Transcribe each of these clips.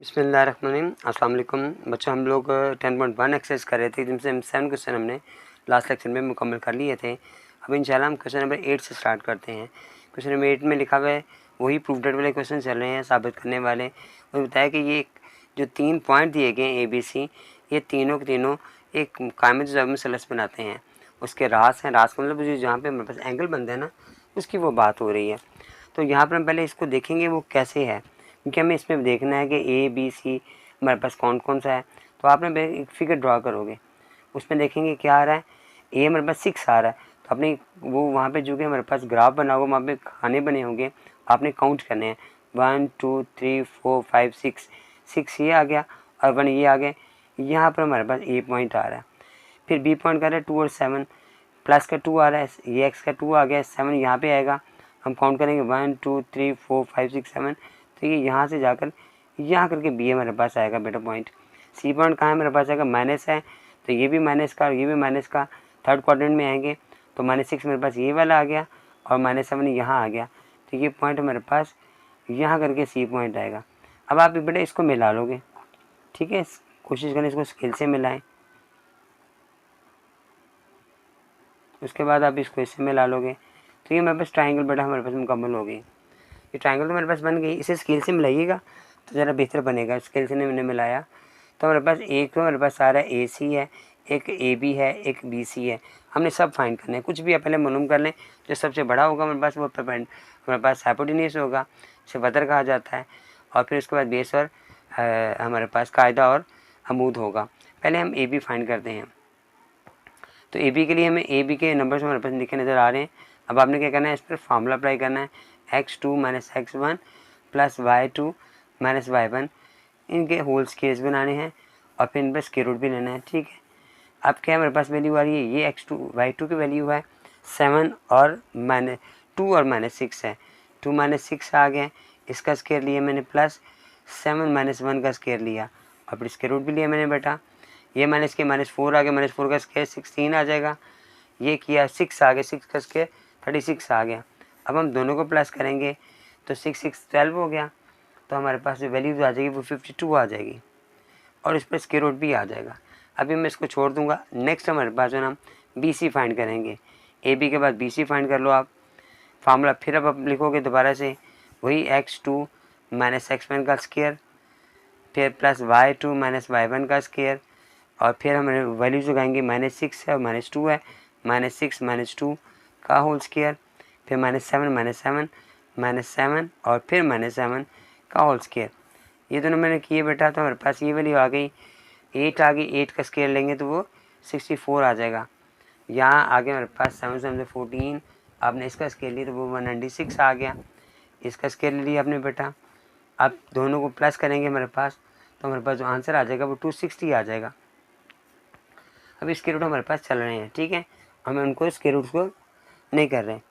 बिस्मिल्लाहिर्रहमानिर्रहीम। अस्सलाम वालेकुम बच्चों, हम लोग 10.1 एक्सरसाइज कर रहे थे जिनसे हम 7 क्वेश्चन हमने लास्ट लेक्चर में मुकम्मल कर लिए थे। अब इंशाल्लाह हम क्वेश्चन नंबर 8 से स्टार्ट करते हैं। क्वेश्चन नंबर 8 में लिखा हुआ है वही प्रूफ डेट वाले क्वेश्चन चल रहे हैं, साबित करने वाले। और बताया कि ये जो 3 पॉइंट दिए गए हैं ABC, ये तीनों के तीनों एक कायम जब मसलस बनाते हैं। उसके रास हैं, रास का मतलब जो जहाँ पे हमारे पास एंगल बनता है ना, उसकी वो बात हो रही है। तो यहाँ पर हम पहले इसको देखेंगे वो कैसे है, क्योंकि हमें इसमें देखना है कि ABC हमारे पास कौन कौन सा है। तो आपने एक फिगर ड्रा करोगे, उसमें देखेंगे क्या आ रहा है। ए हमारे पास 6 आ रहा है, तो अपनी वो वहाँ पे जो कि हमारे पास ग्राफ बना होगा, वहाँ पे खाने बने होंगे, आपने काउंट करने हैं 1 2 3 4 5 6 ये आ गया और 1 ये आ गए। यहाँ पर हमारे पास ए पॉइंट आ रहा है, फिर बी पॉइंट का रहा है 2 और 7, प्लस का 2 आ रहा है, ये एक्स का 2 आ गया, 7 यहाँ पे आएगा। हम काउंट करेंगे 1 2 3 4 5 6 7, तो ये यहाँ से जाकर यहाँ करके बी हमारे पास आएगा बेटा पॉइंट। सी पॉइंट कहाँ है हमारे पास आएगा, माइनस है, तो ये भी माइनस का और ये भी माइनस का, थर्ड क्वाड्रेंट में आएंगे। तो -6 मेरे पास ये वाला आ गया और -7 यहाँ आ गया, तो ये पॉइंट हमारे पास यहाँ करके सी पॉइंट आएगा। अब आप बेटा इसको मिला लोगे, ठीक है, कोशिश करें इसको स्केल से मिलाएं। उसके बाद आप इसको इससे मिला लोगे, तो ये मेरे पास ट्राइंगल बेटा हमारे पास मुकम्मल हो गई। ये ट्राइंगल तो मेरे पास बन गई, इसे स्केल से मिलाइएगा तो ज़रा बेहतर बनेगा। स्केल से मैंने मिलाया तो हमारे पास एक तो हमारे पास सारा AC है, एक AB है, एक BC है। हमने सब फाइंड करने हैं, कुछ भी आप पहले मालूम कर लें। जो सबसे बड़ा होगा हमारे पास वो हमारे पास हाइपोटेन्यूस होगा, इसे वतर कहा जाता है। और फिर उसके बाद बेस और हमारे पास कायदा और अमूद होगा। पहले हम AB फाइंड करते हैं। तो AB के लिए हमें AB के नंबर्स हमारे पास लिखे नज़र आ रहे हैं। अब आपने क्या करना है, इस पर फार्मूला अप्लाई करना है, x2 - x1 + y2 - y1, इनके होल स्केयर्स बनाने हैं और फिर इन पर स्क्वायर रूट भी लेना है, ठीक है। अब क्या हमारे पास वैल्यू आ रही है, ये x2 y2 की वैल्यू है 7 और -2 और -6 है, 2 - 6 आ गए। इसका स्क्वायर लिया मैंने प्लस 7 - 1 का स्क्वायर लिया और फिर स्क्वायर रूट भी लिया मैंने बेटा। ये -4 आ गया, -4 का स्क्वायर 16 आ जाएगा। ये किया 6 आ गया, 6 का स्क्वायर 36 आ गया। अब हम दोनों को प्लस करेंगे तो 6 6 12 हो गया, तो हमारे पास जो वैल्यू आ जाएगी वो 52 आ जाएगी और इस पर स्क्वायर रूट भी आ जाएगा। अभी मैं इसको छोड़ दूंगा। नेक्स्ट हमारे पास जो ना BC फाइंड करेंगे। AB के बाद BC फाइंड कर लो आप। फार्मूला फिर अब आप लिखोगे दोबारा से वही x2 - x1 का स्क्वायर, फिर प्लस y2 - y1 का स्क्वायर, और फिर हम वैल्यूज लगाएंगे -6 है और -2 है, -6 - 2 का होल स्क्वायर, फिर -7 -7 और फिर -7 का होल स्क्वायर। ये दोनों मैंने किए बेटा, तो हमारे पास ये वैल्यू आ गई 8 आ गई। 8 का स्क्वायर लेंगे तो वो 64 आ जाएगा। यहाँ आगे हमारे पास 7 7 14, आपने इसका स्क्वायर लिया तो वो 196 आ गया। इसका स्क्वायर लिया आपने बेटा। अब दोनों को प्लस करेंगे हमारे पास, तो हमारे पास जो आंसर आ जाएगा वो 260 आ जाएगा। अब स्क्वायर रूट हमारे पास चल रहे हैं, ठीक है, हमें उनको स्क्वायर रूट को नहीं कर रहे हैं।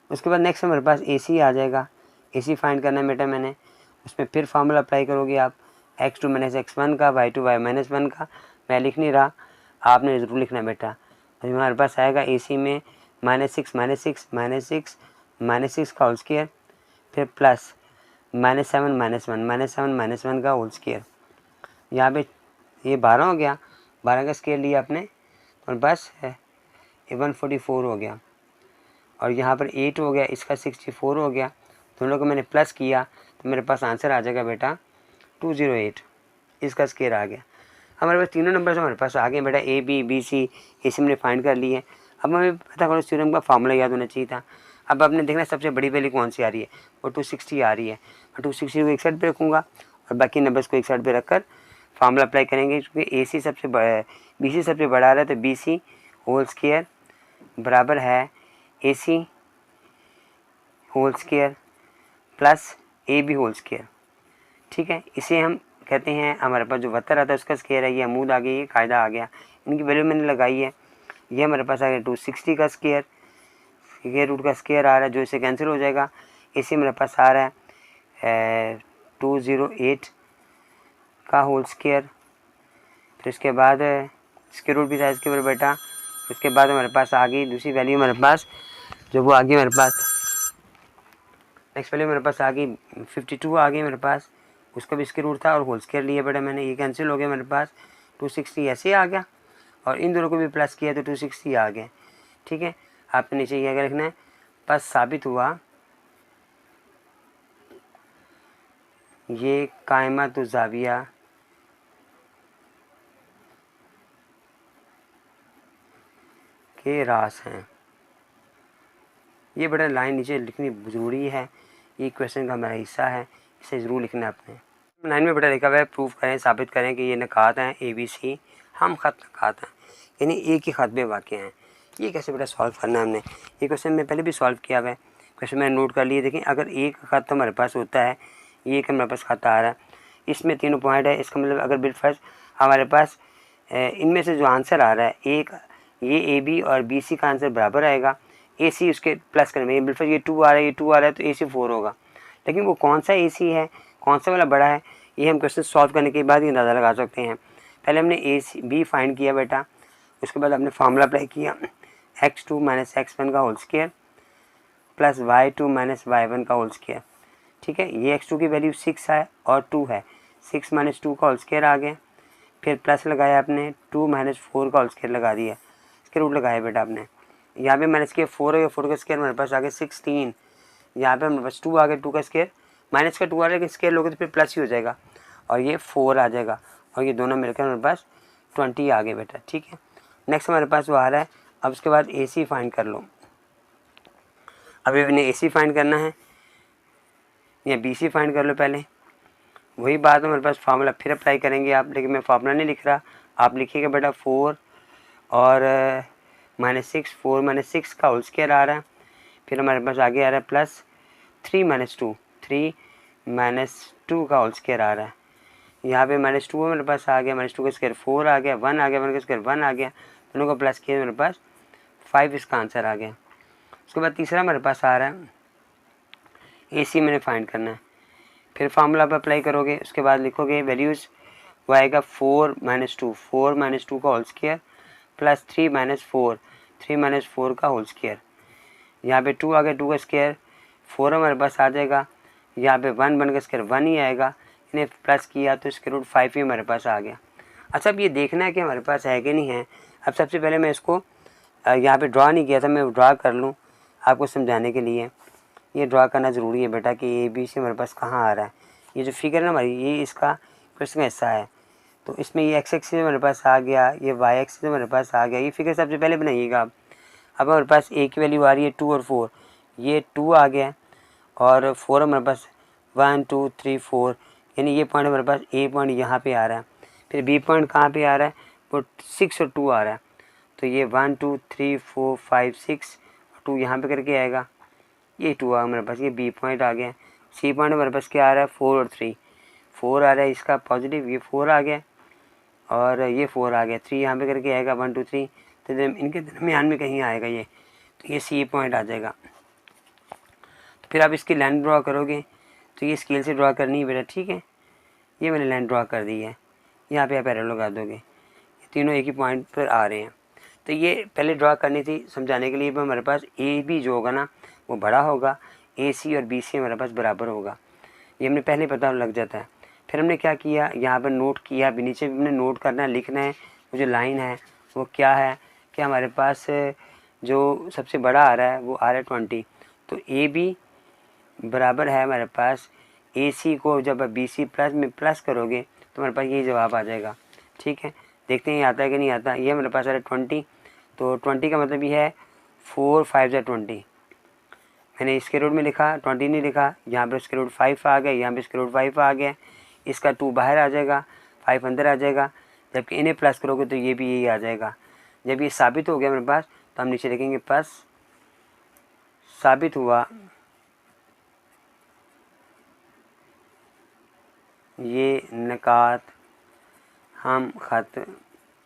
उसके बाद नेक्स्ट हमारे पास AC आ जाएगा। AC फाइंड करना है बेटा मैंने, उसमें फिर फार्मूला अप्लाई करोगे आप x2 - x1 का, y2 y-1 का। मैं लिख नहीं रहा, आपने ज़रूर लिखना है बेटा। तो हमारे पास आएगा AC में -6 -6 का होल स्क्वायर, फिर प्लस -7 - 1 का होल स्क्वायर। यहाँ पे ये 12 हो गया, 12 का स्क्वायर लिया आपने और बस है 144 हो गया, और यहाँ पर 8 हो गया, इसका 64 हो गया। दोनों को मैंने प्लस किया तो मेरे पास आंसर आ जाएगा बेटा 208, इसका स्क्वायर आ गया। हमारे पास तीनों नंबर हमारे पास आ गए बेटा, AB BC AC हमने फाइंड कर ली है। अब हमें पता करो थ्योरम का फार्मूला याद होना चाहिए था। अब आपने देखना सबसे बड़ी वैल्यू कौन सी आ रही है, वो 260 आ रही है। और 260 को एक साइड पर रखूँगा और बाकी नंबर्स को एक साइड पर रखकर फार्मूला अप्लाई करेंगे, क्योंकि AC सबसे बड़ा, BC सबसे बड़ा आ रहा है, तो BC होल स्क्वायर बराबर है AC whole square plus AB whole square, ठीक है। इसे हम कहते हैं, हमारे पास जो वतर आता है उसका स्क्वायर है, ये अमूद आ गई, ये कायदा आ गया। इनकी वैल्यू मैंने लगाई है। ये हमारे पास आ गया 260 का स्क्वायर, ये रूट का स्क्वायर आ रहा है जो इसे कैंसिल हो जाएगा। इसी मेरे पास आ रहा है 208 का होल स्क्वायर, फिर उसके बाद स्क्वायर रूट भी था इसके ऊपर बेटा। उसके बाद हमारे पास आ गई दूसरी वैल्यू, हमारे पास जो वो आ गई, हमारे पास नेक्स्ट वैल्यू मेरे पास आ गई 52 आ गई मेरे पास। उसका भी स्क्वायर रूट था और होल स्क्वायर लिया बेटा मैंने, ये कैंसिल हो गया मेरे पास, 260 ऐसे आ गया और इन दोनों को भी प्लस किया तो 260 आ गया। ठीक है, आपने नीचे क्या लिखना है, बस साबित हुआ ये कायमत ज़ाविया के रास हैं। ये बड़ा लाइन नीचे लिखनी ज़रूरी है, ये क्वेश्चन का हमारा हिस्सा है, इसे ज़रूर लिखना है आपने। लाइन में बड़ा लिखा हुआ है प्रूफ करें, साबित करें कि ये नकात हैं ABC हम ख़त नकात हैं, यानी एक ही ख़त में वाक़ हैं। ये कैसे बेटा सॉल्व करना है हमने, ये क्वेश्चन में पहले भी सॉल्व किया हुआ है, क्वेश्चन मैंने नोट कर लिए। देखें अगर एक ख़त हमारे पास होता है, ये एक हमारे पास ख़त आ रहा है, इसमें तीनों पॉइंट है, इसका मतलब अगर बिल फर्स्ट हमारे पास इनमें से जो आंसर आ रहा है, एक ये AB और BC का आंसर बराबर आएगा, AC उसके प्लस करेंगे, बिल फर्स्ट ये 2 आ रहा है, ये 2 आ रहा है तो AC 4 होगा। लेकिन वो कौन सा AC है, कौन सा वाला बड़ा है, ये हम क्वेश्चन सॉल्व करने के बाद ही अंदाज़ा लगा सकते हैं। पहले हमने AB फाइंड किया बेटा, उसके बाद हमने फार्मूला अप्लाई किया, x2 - x1 का whole square plus y2 - y1 का होल स्क्वायर। ठीक है, ये x2 की वैल्यू 6 है और 2 है, 6 - 2 का होल स्क्वायर आ गया, फिर प्लस लगाया आपने, 2 - 4 का होल स्क्वायर लगा दिया, इसके रूट लगाया बेटा आपने। यहाँ पे माइनस के 4 है, 4 का स्क्वायर हमारे पास आ गया 16, यहाँ पे हमारे पास 2 आ गया, 2 का स्क्वायर, माइनस का 2 आ रहा है, स्क्वायर लोगे तो फिर प्लस ही हो जाएगा और ये 4 आ जाएगा और ये दोनों मिलकर हमारे पास 20 आ गए बेटा। ठीक है, नेक्स्ट हमारे पास वो आ रहा है, अब उसके बाद AC फाइंड कर लो। अभी अपने AC फाइंड करना है या BC फाइंड कर लो, पहले वही बात हमारे पास, फार्मूला फिर अप्लाई करेंगे आप, लेकिन मैं फार्मूला नहीं लिख रहा, आप लिखिएगा बेटा 4 और -6, 4 - 6 का होल स्क्वायर आ रहा है, फिर हमारे पास आगे आ रहा है प्लस 3 - 2, 3 - 2 का होल स्क्वायर आ रहा है, यहाँ पे -2 मेरे पास आ गया, -2 का स्क्वायर 4 आ गया, 1 आ गया, 1 का स्क्वायर 1 आ गया, दोनों को प्लस किया मेरे पास 5 इसका आंसर आ गया। उसके बाद तीसरा मेरे पास आ रहा है AC मैंने फाइंड करना है, फिर फार्मूला आप अप्लाई करोगे, उसके बाद लिखोगे वैल्यूज़, वो आएगा 4 - 2, 4 - 2 का होल स्क्वायर प्लस 3 - 4, 3 - 4 का होल स्क्वायर, यहाँ पे 2 आ गया, 2 का स्क्वायर 4 हमारे पास आ जाएगा, यहाँ पे 1 का स्क्वायर 1 ही आएगा, इन्हें प्लस किया तो इसके रूट 5 ही हमारे पास आ गया। अच्छा, अब ये देखना है कि हमारे पास है कि नहीं है। अब सबसे पहले मैं इसको यहाँ पे ड्रा नहीं किया था, मैं ड्रा कर लूँ आपको समझाने के लिए। ये ड्रा करना ज़रूरी है बेटा कि ABC हमारे पास कहाँ आ रहा है। ये जो फिगर है ना हमारी, ये इसका क्वेश्चन का हिस्सा है, तो इसमें ये x एक्सिस हमारे पास आ गया, ये y एक्सिस हमारे पास आ गया, ये फिगर सबसे पहले बनाइएगा आप। अब हमारे पास A की वैल्यू आ रही है 2 और 4, ये 2 आ गया और 4 हमारे पास 1 2 3 4, यानी ये पॉइंट हमारे पास A पॉइंट यहाँ पे आ रहा है, फिर B पॉइंट कहाँ पे आ रहा है, वो 6 और 2 आ रहा है, तो ये 1 2 3 4 5 6 2 यहाँ पे करके आएगा, ये 2 आ मेरे पास, ये B पॉइंट आ गया। C पॉइंट हमारे पास क्या आ रहा है, 4 और 3, 4 आ रहा है इसका पॉजिटिव, ये 4 आ गया और ये 4 आ गया, 3 यहाँ पे करके आएगा 1 2 3, तो इनके दरमियान में कहीं आएगा ये, तो ये C पॉइंट आ जाएगा। तो फिर आप इसकी लाइन ड्रा करोगे, तो ये स्केल से ड्रा करनी है बेटा। ठीक है, ये मैंने लाइन ड्रा कर दी है, यहाँ पे आप एरो लगा दोगे, ये तीनों एक ही पॉइंट पर आ रहे हैं। तो ये पहले ड्रा करनी थी समझाने के लिए, हमारे पास AB जो होगा ना वो बड़ा होगा, AC और BC हमारे पास बराबर होगा, ये हमने पहले पता लग जाता है। फिर हमने क्या किया, यहाँ पर नोट किया, अभी नीचे भी हमने नोट करना है, लिखना है, वो जो लाइन है वो क्या है कि हमारे पास जो सबसे बड़ा आ रहा है वो आ रहा है 20, तो AB बराबर है हमारे पास AC को जब BC प्लस में प्लस करोगे तो हमारे पास ये जवाब आ जाएगा। ठीक है, देखते हैं ये आता है कि नहीं आता। ये मेरे पास आ रहा है 20, तो 20 का मतलब ये है 4 5 जा 20, मैंने इसके रूट में लिखा, 20 नहीं लिखा, यहाँ पर इसके रूट 5 आ गया, यहाँ पर इसके रूट 5 आ गया, इसका 2 बाहर आ जाएगा, 5 अंदर आ जाएगा, जबकि इन्हें प्लस करोगे तो ये भी यही आ जाएगा। जब ये साबित हो गया मेरे पास तो हम नीचे लिखेंगे प्लस साबित हुआ ये नकात हम ख़त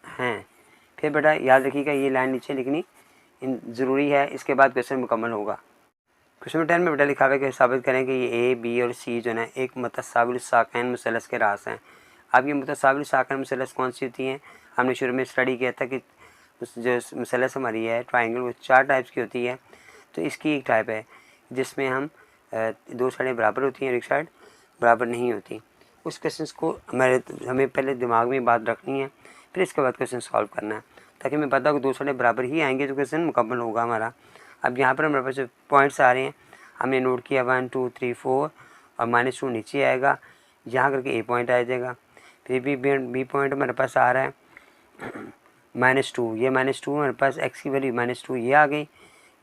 हैं। फिर बेटा याद रखिएगा ये लाइन नीचे लिखनी ज़रूरी है, इसके बाद क्वेश्चन मुकम्मल होगा। क्वेश्चन नंबर 10 में बेटा लिखा हुआ है कि साबित करें कि ये A B और C जो है एक मुतसाविल साकैन मुसलस के रास हैं। अब ये मुतसाविल साकैन मुसलस कौन सी होती हैं, हमने शुरू में स्टडी किया था कि जो मुसलस हमारी है ट्राइंगल वो 4 टाइप्स की होती है, तो इसकी एक टाइप है जिसमें हम 2 साइडें बराबर होती हैं और एक साइड बराबर नहीं होती। उस क्वेश्चन को हमें पहले दिमाग में बात रखनी है, फिर इसके बाद क्वेश्चन सॉल्व करना है, ताकि हमें पता हो कि दो साइडें बराबर ही आएंगे तो क्वेश्चन मुकम्मल होगा हमारा। अब यहाँ पर हमारे पास जो पॉइंट्स आ रहे हैं हमने नोट किया 1 2 3 4 और -2 नीचे आएगा, यहाँ करके ए पॉइंट आ जाएगा। फिर बी पॉइंट हमारे पास आ रहा है -2, ये -2 हमारे पास एक्स की वैल्यू -2 ये आ गई,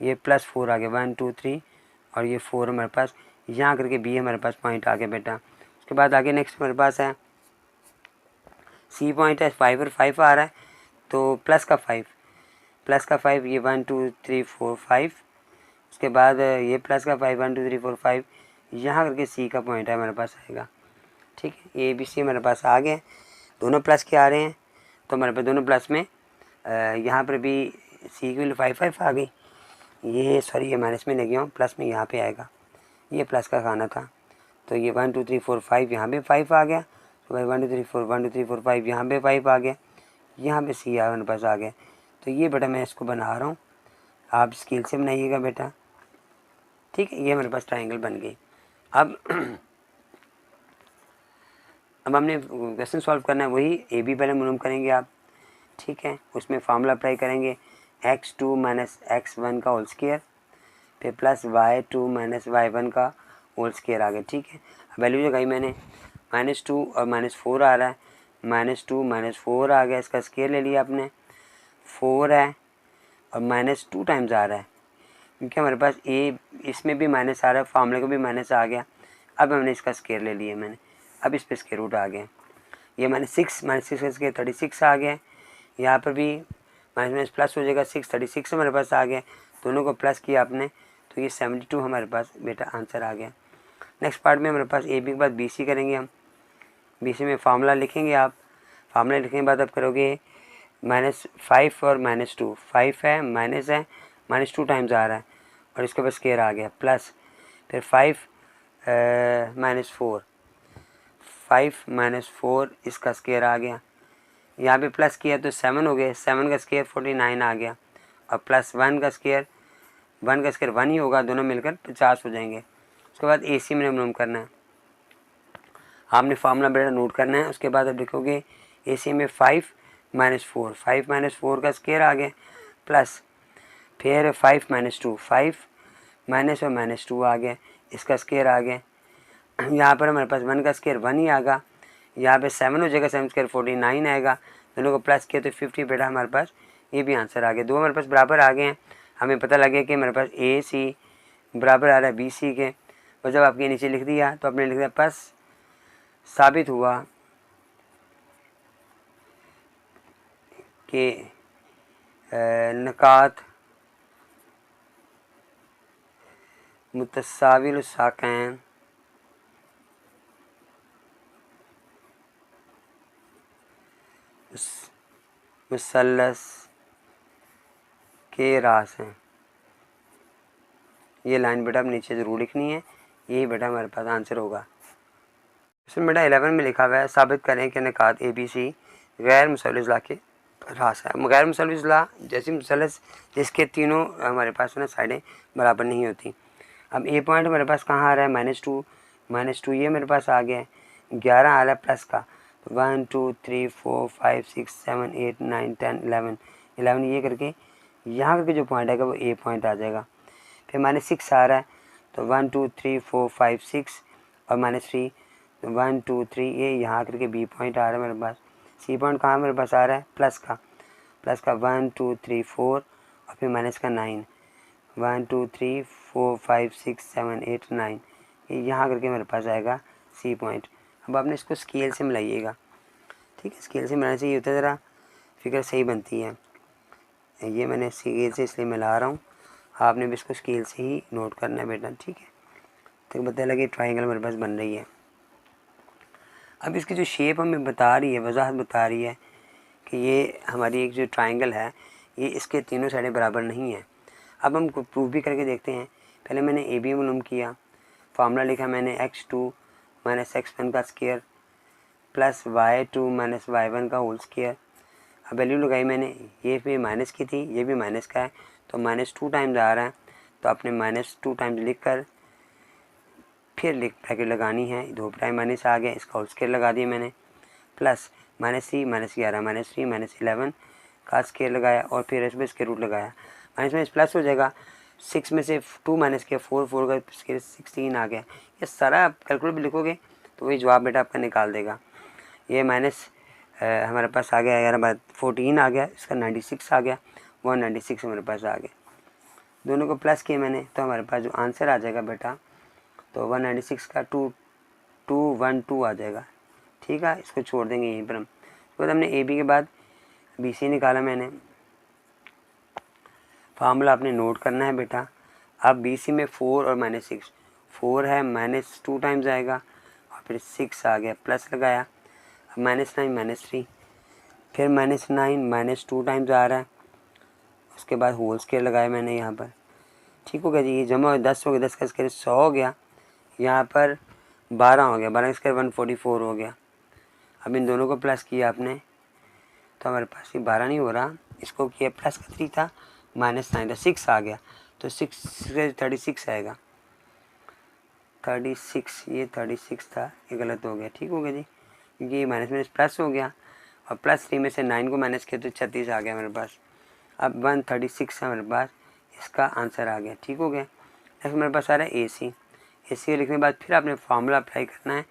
ये +4 आ गया 1 2 3 और ये 4 हमारे पास, यहाँ करके बी हमारे पास पॉइंट आ गया बेटा। उसके बाद आगे नेक्स्ट हमारे पास है सी पॉइंट है 5 और 5 आ रहा है, तो प्लस का 5 ये 1 2 3 4 5, उसके बाद ये प्लस का 5 1 2 3 4 5, यहाँ करके सी का पॉइंट है हमारे पास आएगा। ठीक है, ए बी सी हमारे पास आ गए, दोनों प्लस के आ रहे हैं, तो हमारे पास दोनों प्लस में यहाँ पर भी सी की वैल्यू 5 5 आ गई, ये सॉरी ये माइनस में ले गया हूँ, प्लस में यहाँ पे आएगा, ये प्लस का खाना था, तो ये 1 2 3 4 5 यहाँ पे 5 आ गया, तो भाई 1 2 3 4 1 2 3 4 5 यहाँ पे 5 आ गया, यहाँ पे सी हमारे पास आ गया। तो ये बेटा मैं इसको बना रहा हूँ, आप स्केल से बनाइएगा बेटा। ठीक है, ये हमारे पास ट्रायंगल बन गई। अब हमने क्वेश्चन सॉल्व करना है, वही ए बी पहले मालूम करेंगे आप। ठीक है, उसमें फार्मूला अप्लाई करेंगे x2 - x1 का होल स्क्वायर, फिर प्लस y2 - y1 का होल स्क्वायर आ गया। ठीक है, वैल्यू लगाई मैंने, -2 और -4 आ रहा है, -2 -4 आ गया, इसका स्क्वायर ले लिया आपने, 4 है और -2 टाइम्स आ रहा है, क्योंकि हमारे पास ए इसमें भी माइनस आ रहा है, फार्मूले को भी माइनस आ गया। अब हमने इसका स्क्वायर ले लिया मैंने, अब इस पर स्क्वायर रूट आ गया, ये -6 का स्क्वायर 36 आ गया, यहाँ पर भी माइनस प्लस हो जाएगा, 6 36 हमारे पास आ गया, दोनों को प्लस किया आपने, तो ये 72 हमारे पास बेटा आंसर आ गया। नेक्स्ट पार्ट में हमारे पास ए बी के बाद बी सी करेंगे हम। बी सी में फार्मूला लिखेंगे आप, फार्मूला लिखने के बाद आप करोगे -5 और -2, 5 है माइनस है, -2 टाइम्स आ रहा है और इसके बाद स्क्वायर आ गया, प्लस फिर 5 -4, 5 - 4 इसका स्क्वायर आ गया, यहाँ पे प्लस किया तो 7 हो गए, 7 का स्क्वायर 49 आ गया, और प्लस 1 का स्क्वायर 1 ही होगा, दोनों मिलकर 50 हो जाएंगे। उसके बाद ए सी में मालूम करना है, आपने फार्मूला बेटा नोट करना है। उसके बाद आप लिखोगे ए सी में 5 - 4, 5 - 4 का स्क्वायर आ गया, प्लस फिर 5 - 2, 5 माइनस और -2 आ गया, इसका स्क्वायर आ गया, यहाँ पर हमारे पास 1 का स्क्वायर 1 ही आएगा, यहाँ पे 7 हो जाएगा, 7 स्क्वायर 49 आएगा, दोनों को प्लस किया तो 50 बेटा हमारे पास ये भी आंसर आ गया। दो हमारे पास बराबर आ गए हैं, हमें पता लग गया कि हमारे पास ए सी बराबर आ रहा है बी सी के, और जब आपके नीचे लिख दिया तो आपने लिख दिया बस साबित हुआ कि नकात मुतसाविल साकैन मुसल्लस के रास हैं। ये लाइन बेटा अब नीचे ज़रूर लिखनी है, यही बेटा हमारे पास आंसर होगा। इसमें बेटा 11 में लिखा हुआ है साबित करें कि निकात ए बी सी गैर मुसल्लस ला के रास है। गैर मुसल्लस ला जैसी मुसल्लस जिसके तीनों हमारे पास ना साइडें बराबर नहीं होती। अब ए पॉइंट हमारे पास कहाँ आ रहा है, -2 ये मेरे पास आ गया है, 11 आ रहा है प्लस का, तो 1 2 3 4 5 6 7 8 9 10 11 ये करके यहाँ करके जो पॉइंट आएगा वो ए पॉइंट आ जाएगा। फिर -6 आ रहा है, तो 1 2 3 4 5 6 और -3, 1 2 3 ये यहाँ करके बी पॉइंट आ रहा है मेरे पास। सी पॉइंट कहाँ मेरे पास आ रहा है, प्लस का 1 2 3 4 और फिर माइनस का 9, 1 2 3 4 5 6 7 8 9 ये यहाँ करके मेरे पास आएगा सी पॉइंट। अब आपने इसको स्केल से मिलाइएगा, ठीक है, स्केल से मिलाने से ये होता है ज़रा फिगर सही बनती है। ये मैंने स्केल से इसलिए मिला रहा हूँ, आपने भी इसको स्केल से ही नोट करना है बेटा, ठीक है। तो पता लगे ट्राइंगल मेरे पास बन रही है। अब इसकी जो शेप हमें बता रही है, वजाहत बता रही है कि ये हमारी एक जो ट्राइंगल है ये इसके तीनों साइडें बराबर नहीं है। अब हम प्रूव भी करके देखते हैं। पहले मैंने ए बी मालूम किया, फार्मूला लिखा मैंने x2 - x1 का स्क्वायर प्लस y2 - y1 का होल स्क्वायर। अब वैल्यू लगाई मैंने, ये भी माइनस की थी, ये भी माइनस का है, तो -2 टाइम्स आ रहा है, तो आपने -2 टाइम्स लिख कर फिर ब्रैकेट लगानी है, 2 प्राइम माइनस आ गया, इसका होल स्क्वायर लगा दिया मैंने, प्लस -3 -11 -3 -11 का स्क्वायर लगाया और फिर इसमें स्क्वायर रूट लगाया, माइनस माइनस प्लस हो जाएगा, 6 में से 2 माइनस किया 4 4 का स्क्वायर 16 आ गया। ये सारा आप कैलकुलेट भी लिखोगे तो वही जवाब बेटा आपका निकाल देगा। ये माइनस हमारे पास आ गया 14 आ गया, इसका 96 आ गया, 196 हमारे पास आ गया। दोनों को प्लस किया मैंने तो हमारे पास जो आंसर आ जाएगा बेटा तो 196 का 2212 आ जाएगा। ठीक है, इसको छोड़ देंगे यहीं पर हम। उसके बाद हमने ए बी के बाद बी सी निकाला मैंने। फार्मूला आपने नोट करना है बेटा। अब बी सी में 4 और -6, 4 है -2 टाइम्स आएगा और फिर 6 आ गया, प्लस लगाया, अब -9 -3, फिर -9 -2 टाइम्स आ रहा है, उसके बाद होल स्क्वायर लगाया मैंने यहाँ पर। ठीक हो गया जी, ये जमा 10 हो गया, 10 का स्क्वायर 100 हो गया, यहाँ पर 12 हो गया, 12 का स्क्वायर 144 हो गया। अब इन दोनों को प्लस किया आपने तो हमारे पास ये 12 नहीं हो रहा, इसको किया प्लस का 3 था, -9 था, 6 आ गया तो 6 से 36 आएगा, 36, ये 36 था, ये गलत हो गया। ठीक हो गया जी, क्योंकि ये माइनस माइनस प्लस हो गया और +3 में से 9 को माइनस किया तो 36 आ गया मेरे पास। अब 136 है मेरे पास, इसका आंसर आ गया। ठीक हो गया। नेक्स्ट मेरे पास आ रहा है ए सी। ए सी लिखने के बाद फिर आपने फार्मूला अप्लाई करना है,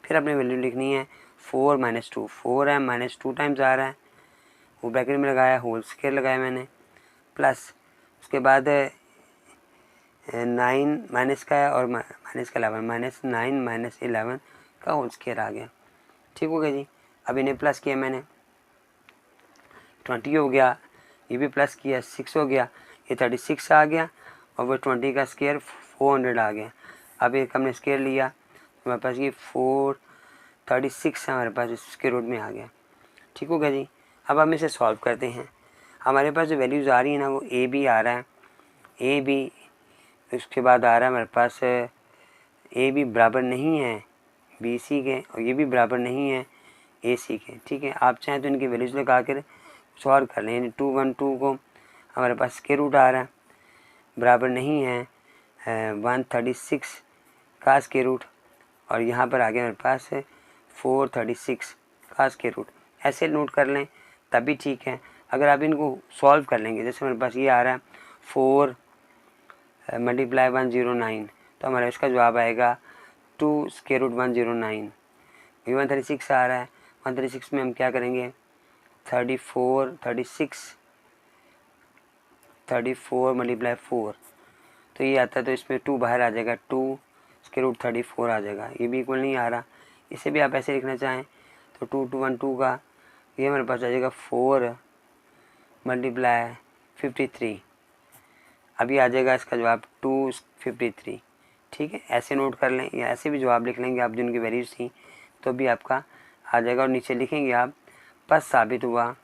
फिर अपनी वैल्यू लिखनी है 4 -2, 4 है -2 टाइम्स आ रहा है, वो ब्रैकेट में लगाया, होल स्क्वायर लगाया मैंने, प्लस उसके बाद 9 माइनस का है और माइनस का 11, -9 -11 का होल स्क्वायर आ गया। ठीक हो गया जी। अब इन्हें प्लस किया मैंने, 20 हो गया, ये भी प्लस किया 6 हो गया, ये 36 आ गया और वो 20 का स्क्वायर 400 आ गया। अब एक हमने स्क्वायर लिया तो हमारे पास ये 436 है, हमारे पास इसके रूट में आ गया। ठीक हो गया जी। अब हम इसे सॉल्व करते हैं। हमारे पास जो वैल्यूज़ आ रही है ना वो ए बी आ रहा है, ए बी, उसके बाद आ रहा है हमारे पास ए बी बराबर नहीं है बी सी के और ये भी बराबर नहीं है ए सी के। ठीक है, आप चाहें तो इनकी वैल्यूज़ लगा कर सॉल्व कर लें। यानी 212 को हमारे पास स्क्वायर रूट आ रहा है, बराबर नहीं है 136 का स्क्वायर रूट और यहाँ पर आ गया मेरे पास 436 का स्क्वायर रूट। ऐसे नोट कर लें तब भी ठीक है। अगर आप इनको सॉल्व कर लेंगे, जैसे मेरे पास ये आ रहा है 4 × 109 तो हमारा इसका जवाब आएगा 2 स्क्वायर रूट 109। ये 136 आ रहा है, 136 में हम क्या करेंगे 34 36 34 × 4 तो ये आता है, तो इसमें 2 बाहर आ जाएगा, 2 स्क्वायर रूट 34 आ जाएगा। ये भी इक्वल नहीं आ रहा, इसे भी आप ऐसे लिखना चाहें तो 2 2 1 2 का ये हमारे पास आ जाएगा 4 × 53। अभी आ जाएगा इसका जवाब 253। ठीक है, ऐसे नोट कर लें या ऐसे भी जवाब लिख लेंगे आप जिनकी वैल्यूज थी तो भी आपका आ जाएगा। और नीचे लिखेंगे आप बस साबित हुआ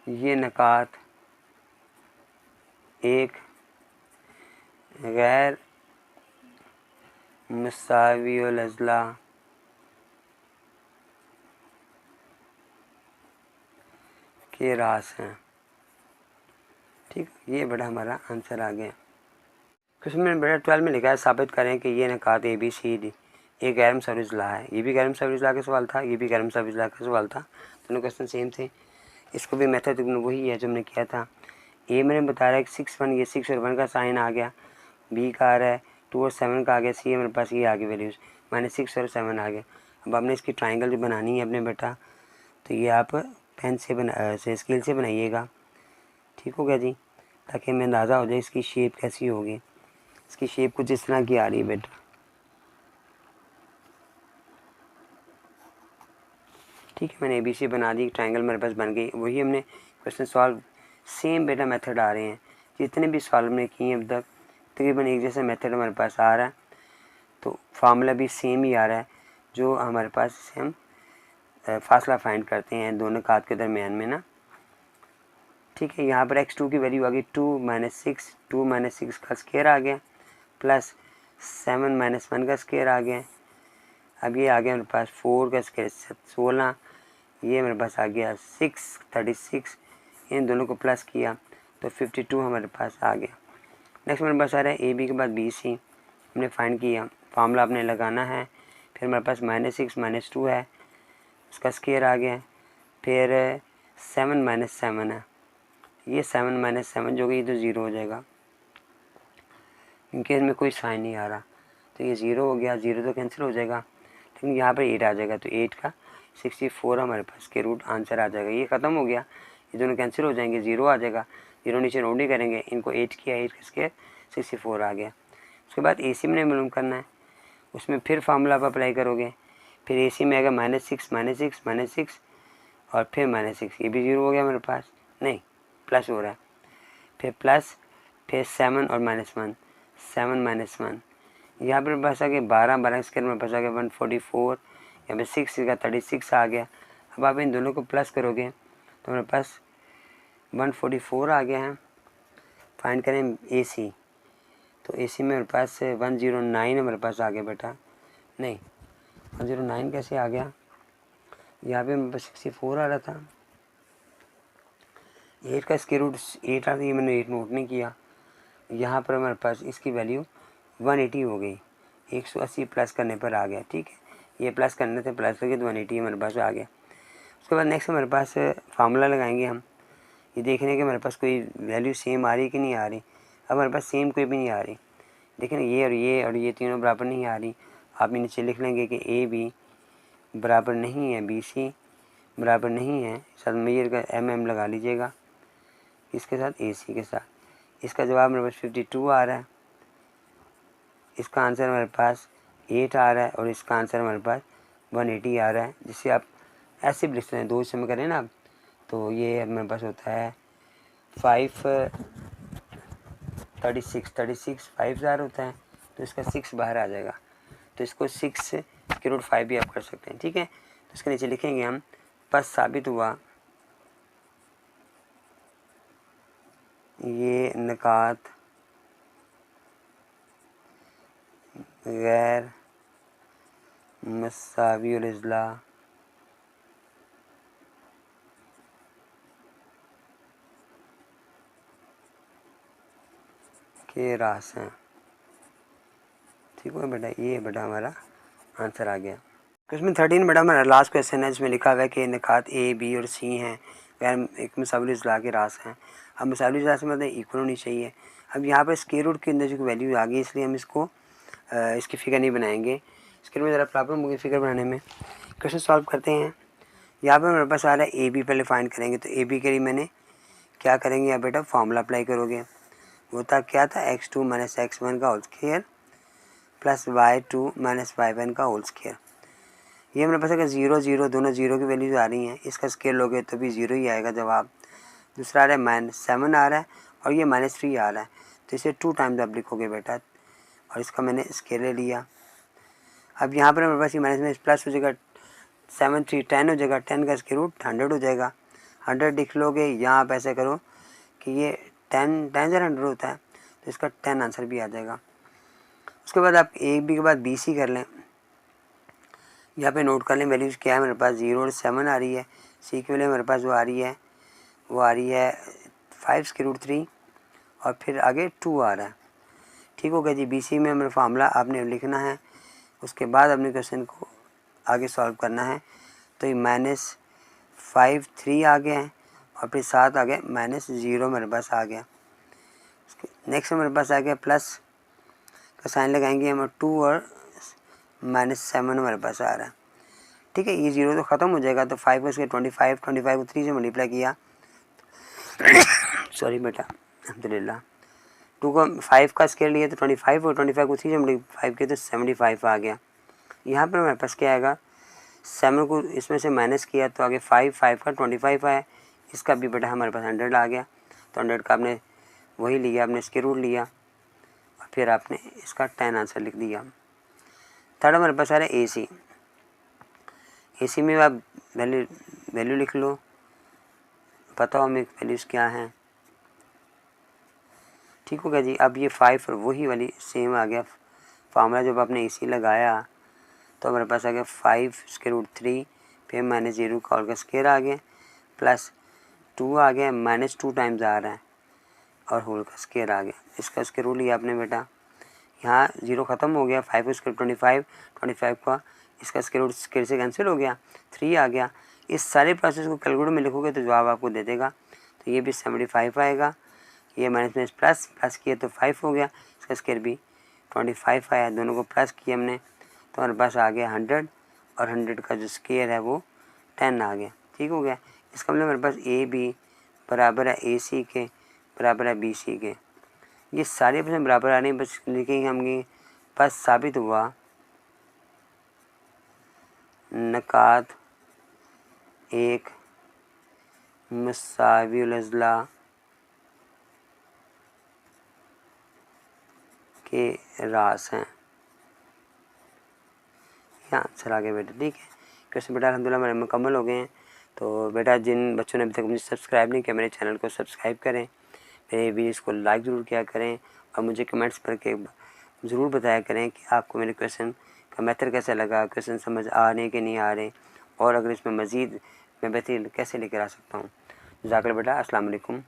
ये नकात एक गैर मुसावियुल अज़ला के रास हैं। ठीक, ये बड़ा हमारा आंसर आ गया। क्वेश्चन में बेटा 12 में लिखा है साबित करें कि ये नकात ए बी सी डी एक गैर मुसावियुल अज़ला है। ये भी गैर मुसावियुल अज़ला का सवाल था, ये भी गैर मुसावियुल अज़ला का सवाल था, दोनों क्वेश्चन सेम थे। इसको भी मेथड वही है जो हमने किया था। ए मैंने बता रहा है कि 6 1, ये 6 और 1 का साइन आ गया, बी का आ रहा है 2 और 7 का आ गया, सी मेरे पास ये आ गई वैल्यूज़ -6 और 7 आ गया। अब आपने इसकी ट्राइंगल जो बनानी है अपने बेटा तो ये आप पेन से स्केल से बनाइएगा। ठीक हो गया जी, ताकि हमें अंदाज़ा हो जाए इसकी शेप कैसी होगी। इसकी शेप कुछ इस तरह की आ रही है बेटा। ठीक है, मैंने ABC बना दी, ट्राइंगल मेरे पास बन गई। वही हमने क्वेश्चन सॉल्व सेम बेटा मेथड आ रहे हैं, जितने भी सॉल्व हमने किए हैं अब तक तकरीबन एक जैसा मेथड हमारे पास आ रहा है। तो फार्मूला भी सेम ही आ रहा है जो हमारे पास, इससे हम फासला फाइंड करते हैं दोनों कात के दरमियान में ना। ठीक है, यहाँ पर x2 की वैल्यू आ गई 2 - 6 का स्क्वायर आ गया, प्लस 7 - 1 का स्क्वायर आ गया। अब ये आ गया मेरे पास 4 का स्क्वायर 16, ये मेरे पास आ गया 6 36, इन दोनों को प्लस किया तो 52 हमारे पास आ गया। नेक्स्ट मेरे पास आ रहा है ए बी के बाद बी सी, हमने फाइंड किया, फार्मूला आपने लगाना है। फिर मेरे पास -6 -2 है, उसका स्क्वायर आ गया। फिर 7 - 7 है, ये 7 - 7 जो कि ये तो ज़ीरो हो जाएगा क्योंकि इसमें कोई साइन नहीं आ रहा, तो ये ज़ीरो हो गया, ज़ीरो तो कैंसिल हो जाएगा, लेकिन यहाँ पर 8 आ जाएगा, तो 8 का 64 हमारे पास के रूट आंसर आ जाएगा। ये ख़त्म हो गया, ये दोनों कैंसिल हो जाएंगे, ज़ीरो आ जाएगा, ज़ीरो नीचे नोट नहीं करेंगे, इनको 8 किया, 8 का स्क्वायर 64 आ गया। उसके बाद ए सी में मालूम करना है, उसमें फिर फार्मूला आप अप्लाई करोगे। फिर ए सी में आएगा -6 -6 -6 और फिर -6, ये भी ज़ीरो हो गया मेरे पास, नहीं प्लस हो रहा है, फिर प्लस, फिर 7 और -1, 7 - 1, यहाँ पर मेरे पास आ गया 12, 12 स्क्वायर मेरे पास आ गया 144, यहाँ पे 6 का 36 आ गया। अब आप इन दोनों को प्लस करोगे तो मेरे पास 144 आ गया है। फाइंड करें ए सी, तो ए सी में मेरे पास 109 है, मेरे पास आ गया बेटा, नहीं 109 कैसे आ गया, यहाँ पे मेरे पास 64 आ रहा था, 8 का स्क्वायर रूट 8 आ रहा था, ये मैंने 8 नोट नहीं किया। यहाँ पर मेरे पास इसकी वैल्यू 180 हो गई, 180 प्लस करने पर आ गया, ठीक है, ये प्लस करने से प्लस हो गया तो 180 मेरे पास आ गया। उसके बाद नेक्स्ट मेरे पास फार्मूला लगाएंगे हम, ये देखने के मेरे पास कोई वैल्यू सेम आ रही कि नहीं आ रही। अब मेरे पास सेम कोई भी नहीं आ रही, देखें ये और ये तीनों बराबर नहीं आ रही। आप नीचे लिख लेंगे कि ए बी बराबर नहीं है बी सी बराबर नहीं है, साथ मेजर का एम लगा लीजिएगा इसके साथ ए सी के साथ। इसका जवाब मेरे पास 52 आ रहा है, इसका आंसर मेरे पास 8 आ रहा है और इसका आंसर हमारे पास 180 आ रहा है। जिससे आप ऐसे भी लिख सकते हैं, दो हिस्से में करें ना, तो ये मेरे पास होता है 36 5000 होता है, तो इसका 6 बाहर आ जाएगा, तो इसको 6 के रूट 5 भी आप कर सकते हैं, ठीक है। तो इसके नीचे लिखेंगे हम, बस साबित हुआ ये निकात गैर मसावी और इजला के रास हैं, ठीक है बेटा, ये बेटा हमारा आंसर आ गया। क्वेश्चन 13 बेटा हमारा लास्ट क्वेश्चन है, जिसमें लिखा हुआ है कि निकात ए बी और सी हैं, गैर एक मसावी इजला के रास हैं। अब मसावी इजला से मतलब इक्वल होनी चाहिए। अब यहाँ पर स्क्वायर रूट के अंदर जो वैल्यू आ गई, इसलिए हम इसको इसकी फिगर नहीं बनाएंगे, इसके में ज़रा प्रॉब्लम होगी फिगर बनाने में। क्वेश्चन सॉल्व करते हैं। यहाँ पर मेरे पास आ रहा है ए बी, पहले फाइंड करेंगे, तो ए बी के लिए मैंने क्या करेंगे, यहाँ बेटा फार्मूला अप्लाई करोगे। वो था क्या था, x2 - x1 का whole square plus y2 - y1 का होल स्क्वायर। ये मेरे पास अगर 0 0 दोनों जीरो की वैल्यूज आ रही हैं, इसका स्क्वायर लोगे तो भी ज़ीरो ही आएगा जवाब। दूसरा आ रहा है -7 आ रहा है और ये -3 आ रहा है, तो इसे 2 टाइम्स आप लिखोगे बेटा, और इसका मैंने स्क्वायर ले लिया। अब यहाँ पर मेरे पास ये माइनस में प्लस हो जाएगा, 7 3 10 हो जाएगा, 10 का स्क्वायर रूट 100 हो जाएगा, 100 लिख लोगे। यहाँ आप ऐसे करो कि ये 10 से 100 होता है, तो इसका 10 आंसर भी आ जाएगा। उसके बाद आप ए बी के बाद बी सी कर लें, यहाँ पे नोट कर लें वैल्यूज़ क्या है मेरे पास, 0 और 7 आ रही है, सी की वैल्यू मेरे पास वो आ रही है 5 स्क्वायर रूट 3 और फिर आगे 2 आ रहा है, ठीक हो गया जी। बी सी में मेरा फार्मूला आपने लिखना है, उसके बाद अपने क्वेश्चन को आगे सॉल्व करना है। तो ये -5 3 आ गया है और फिर 7 आ गया, -0 मेरे पास आ गया। नेक्स्ट मेरे पास आ गया प्लस का साइन लगाएंगे हम, 2 और -7 मेरे पास आ रहा है, ठीक है। ये 0 तो ख़त्म हो जाएगा, तो 5 उसके 25 को 3 से मल्टीप्लाई किया सॉरी बेटा, अल्हम्दुलिल्लाह। 2 को 5 का स्केयर लिया तो 25 और 25 को 3 से मल्टीप्लाई किया तो 75 आ गया। यहाँ पर मेरे पास क्या आएगा, 7 को इसमें से माइनस किया तो आगे 5 का 25 आया, इसका भी बेटा हमारे पास 100 आ गया, तो 100 का आपने वही लिया, आपने स्क्वायर रूट लिया और फिर आपने इसका 10 आंसर लिख दिया। थर्ड हमारे पास आ रहा है ए सी में आप वैल्यू लिख लो, पता हो हमें वैल्यूज़ क्या हैं, ठीक हो गया जी। अब ये 5 और वही वाली सेम आ गया फार्मूला, जब आपने ए सी लगाया तो हमारे पास आ गया 5 स्क्वायर रूट 3 फिर -0 का और का स्क्वायर आ गया प्लस 2 आ गया, -2 टाइम्स आ रहा है और होल का स्क्वायर आ गया। इसका स्क्वायर रूट लिया आपने बेटा, यहाँ 0 ख़त्म हो गया, 5 का स्क्वायर 25 का इसका स्क्वायर रूट स्क्वायर से कैंसिल हो गया, 3 आ गया। इस सारे प्रोसेस को कैलकुलेटर में लिखोगे तो जवाब आपको दे देगा। तो ये भी 75 आएगा, ये माइनस प्लस किया तो 5 हो गया, इसका स्क्वायर भी 25 आया, दोनों को प्लस किया हमने तो हमारे पास आ गया 100 और 100 का जो स्क्वायर है वो 10 आ गया। ठीक हो गया। इसका मतलब हमारे पास ए बी बराबर है ए सी के बराबर है बी सी के। ये सारे ऑप्शन बराबर आ रहे हैं, बस लिखेंगे हम कि बस साबित हुआ नकात एक मुसाविल अज़ला के रास हैं। यहाँ आंसर आ गया बेटा। ठीक है, क्वेश्चन बेटा अल्हम्दुलिल्लाह हमारे मुकम्मल हो गए हैं। तो बेटा जिन बच्चों ने अभी तक मुझे सब्सक्राइब नहीं किया मेरे चैनल को सब्सक्राइब करें, मेरे वीडियोस को लाइक ज़रूर किया करें और मुझे कमेंट्स करके ज़रूर बताया करें कि आपको मेरे क्वेश्चन का मेथड कैसा लगा, क्वेश्चन समझ आ रहे कि नहीं आ रहे, और अगर इसमें मज़ीद मैं बेहतरीन कैसे लेकर आ सकता हूँ। जज़ाकल्लाह बेटा। अस्सलाम वालेकुम।